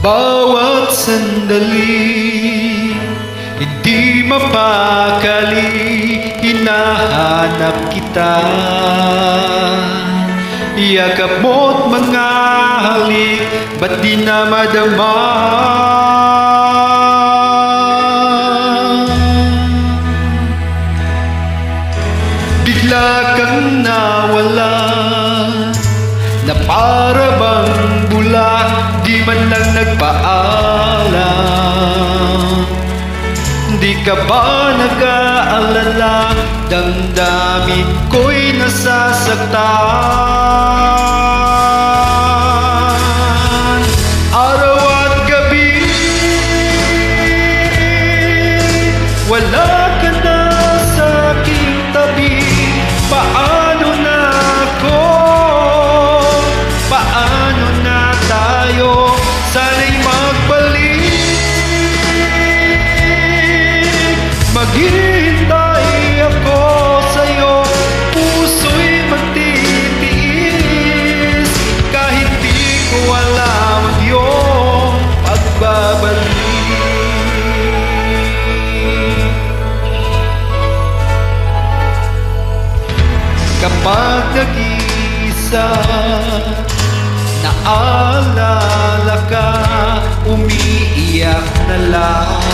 Bawat sandali, hindi mapakali, hinahanap kita. Yakap mo't mga halik, ba't di na madama? Bigla kang nawala, na para bang bula, di man lang nagpaalam. Di ka ba nag-aalala, damdamin ko'y nasasaktan. Araw at gabi, wala ka na sa aking tabi. Paano na ako? Paano na tayo? Sana'y magbalik. Maghihintay ako sa'yo, puso'y magtitiis, kahit di ko alam ang iyong pagbabalik. Kapag nag-iisa, naalala ka, umiiyak na lang.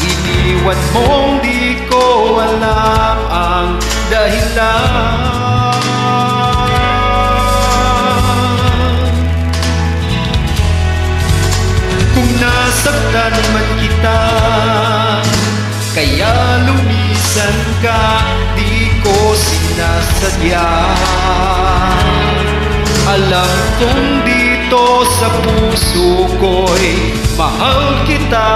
Iniwan mong di ko alam ang dahilan. Kung nasaktan man kita, kaya lumisan ka, di ko sinasadya. Alam kong dito sa puso ko'y mahal kita.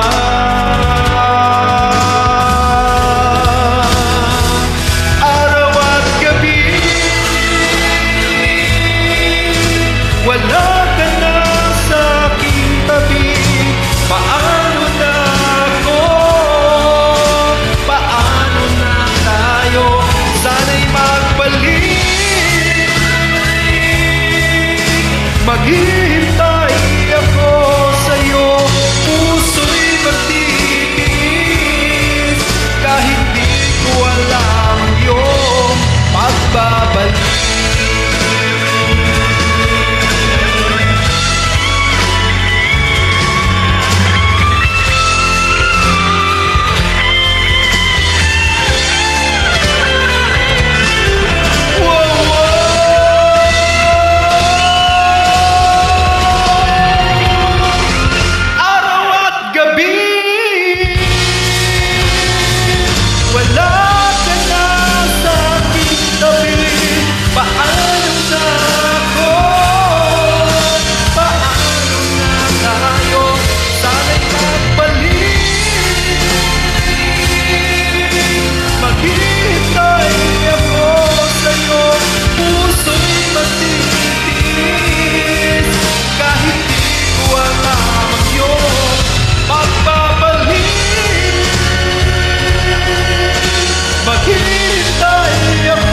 Araw at gabi, wala ka na sa aking tabi. Paano na ako? Paano na tayo? Sana'y magbalik. Maghihintay ako sa'yo, puso'y magtitiis, kahit di ko alam yung pagbabalik. Wala ka na sa aking tabi. Paano na ako? Paano na tayo? Sana'y magbalik. Maghihintay ako sa'yo, puso'y matitiis, kahit di ko alam ang iyong pagbabalik. Maghihintay ako